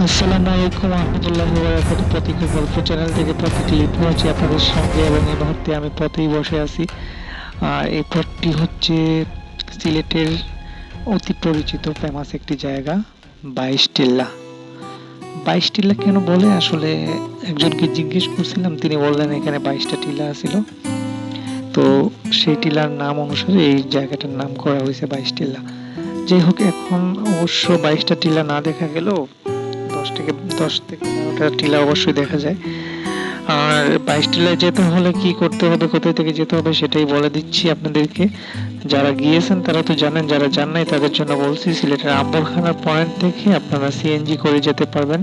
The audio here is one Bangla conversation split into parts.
আসসালামু আলাইকুম রহমতুল্লাহি ওয়া বারাকাতুহু। প্রতীকের গল্প চ্যানেল থেকে প্রতীক লিপু আছি আপনাদের সঙ্গে এবং এই মুহূর্তে আমি পথেই বসে আছি। আর এই পথটি হচ্ছে সিলেটের অতি পরিচিত ফেমাস একটি জায়গা, 22 টিল্লা। 22 টিল্লা কেন বলে আসলে একজনকে জিজ্ঞেস করছিলাম, তিনি বললেন এখানে 22টা টিলা আছিল। তো সেই টিলার নাম অনুসারে এই জায়গাটার নাম করা হয়েছে 22 টিল্লা। যাই হোক, এখন অবশ্য 22টা টিলা না দেখা গেলেও 10 থেকে 10 থেকে 12টা টিলা অবশ্যই দেখা যায়। আর 22 টিলায় যেতে হলে কি করতে হবে, কোথায় থেকে যেতে হবে সেটাই বলে দিচ্ছি আপনাদেরকে। যারা গিয়েছেন তারা তো জানেন, যারা যান নাই তাদের জন্য বলছি। সিলেটের আম্বরখানা পয়েন্ট থেকে আপনারা সিএনজি করে যেতে পারবেন।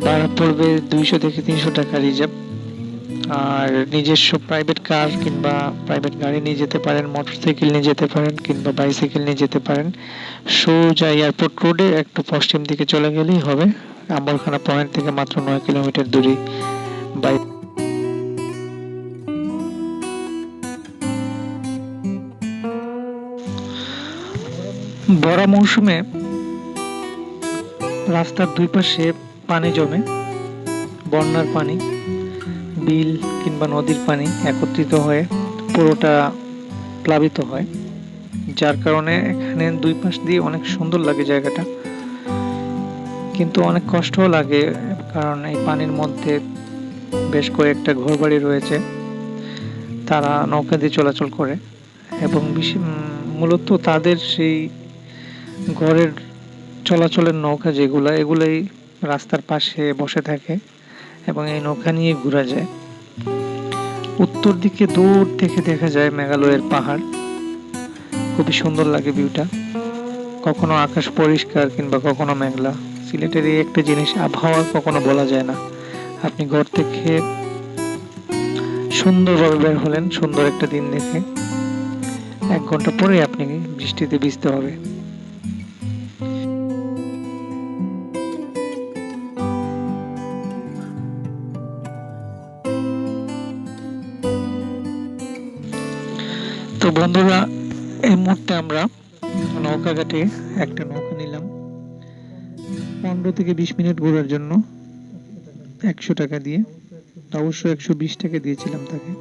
ভাড়া পড়বে 200 থেকে 300 টাকা রিজার্ভ। আর নিজস্ব প্রাইভেট কার কিংবা প্রাইভেট গাড়ি নিয়ে যেতে পারেন, মোটরসাইকেল নিয়ে যেতে পারেন কিংবা বাইসাইকেল নিয়ে যেতে পারেন। সোজা এয়ারপোর্ট রোডে একটু পশ্চিম দিকে চলে গেলেই হবে। আম্বরখানা পয়েন্ট থেকে মাত্র 9 কিলোমিটার দূরে। বাই বড় মৌসুমে রাস্তার দুই পাশে পানি জমে। বন্যার পানি, বিল কিংবা নদীর পানি একত্রিত হয়ে পুরোটা প্লাবিত হয়, যার কারণে এখানে দুই পাশ দিয়ে অনেক সুন্দর লাগে জায়গাটা, কিন্তু অনেক কষ্টও লাগে। কারণ এই পানির মধ্যে বেশ কয়েকটা ঘরবাড়ি রয়েছে, তারা নৌকা দিয়ে চলাচল করে এবং মূলত তাদের সেই ঘরের চলাচলের নৌকা যেগুলা, এগুলাই রাস্তার পাশে বসে থাকে এবং এই নৌকা নিয়ে ঘোরা যায়। উত্তর দিকে দূর থেকে দেখা যায় মেঘালয়ের পাহাড়, খুবই সুন্দর লাগে ভিউটা। কখনো আকাশ পরিষ্কার কিংবা কখনো মেঘলা। সিলেটের এই একটা জিনিস, আবহাওয়া কখনো বলা যায় না। আপনি ঘর থেকে সুন্দরভাবে বের হলেন সুন্দর একটা দিন দেখে, 1 ঘন্টা পরে আপনি বৃষ্টিতে ভিজতে হবে। তো বন্ধুরা, এই মুহূর্তে আমরা নৌকা ঘাটে একটা নৌকা নিলাম 15 থেকে 20 মিনিট ঘোরার জন্য 100 টাকা দিয়ে। অবশ্য 120 টাকা দিয়েছিলাম তাকে।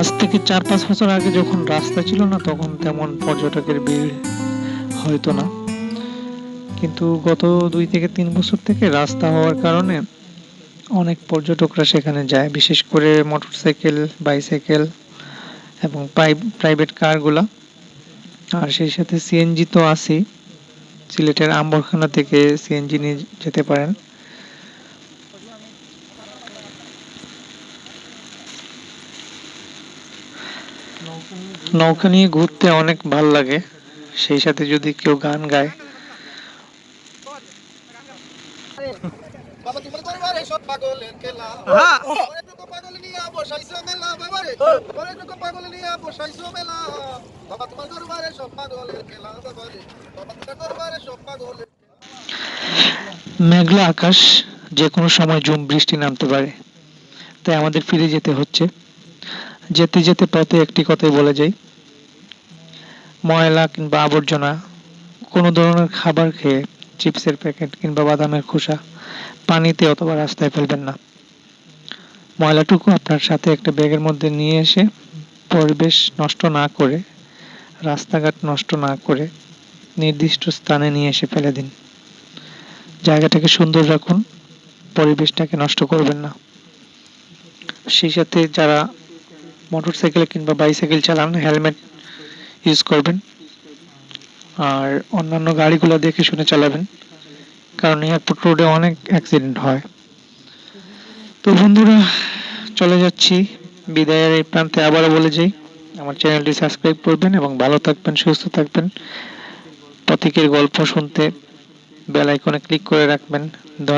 আজ থেকে 4-5 বছর আগে যখন রাস্তা ছিল না, তখন তেমন পর্যটকের ভিড় হয়তো না, কিন্তু গত 2 থেকে 3 বছর থেকে রাস্তা হওয়ার কারণে অনেক পর্যটকরা সেখানে যায়, বিশেষ করে মোটরসাইকেল, বাইসাইকেল এবং প্রাইভেট কারগুলা। আর সেই সাথে সিএনজি তো আছেই। সিলেটের আম্বরখানা থেকে সিএনজি নিয়ে যেতে পারেন। নৌকা নিয়ে ঘুরতে অনেক ভাল লাগে, সেই সাথে যদি কেউ গান গায়। মেঘলা আকাশ, যে কোনো সময় ঝুম বৃষ্টি নামতে পারে, তাই আমাদের ফিরে যেতে হচ্ছে। যেতে যেতে পথে একটি কথাই বলে যাই, ময়লা কিংবা আবর্জনা কোনো ধরনের খাবার খেয়ে, চিপসের প্যাকেট কিংবা বাদামের খোসা পানিতে অথবা রাস্তায় ফেলবেন না। ময়লাটুকু আপনার সাথে একটা ব্যাগের মধ্যে নিয়ে এসে পরিবেশ নষ্ট না করে, রাস্তাঘাট নষ্ট না করে নির্দিষ্ট স্থানে নিয়ে এসে ফেলে দিন। জায়গাটাকে সুন্দর রাখুন, পরিবেশটাকে নষ্ট করবেন না। সেই সাথে যারা মোটরসাইকেল কিংবা বাইসাইকেল চালান হেলমেট ইউজ করবেন, আর অন্যান্য গাড়িগুলো দেখে শুনে চালাবেন, কারণ এয়ারপোর্ট রোডে অনেক অ্যাক্সিডেন্ট হয়। তো বন্ধুরা, চলে যাচ্ছি বিদায়ের এই প্রান্তে। আবারও বলে যাই, আমার চ্যানেলটি সাবস্ক্রাইব করবেন এবং ভালো থাকবেন, সুস্থ থাকবেন। প্রতীকের গল্প শুনতে বেল আইকনে ক্লিক করে রাখবেন। ধন্যবাদ।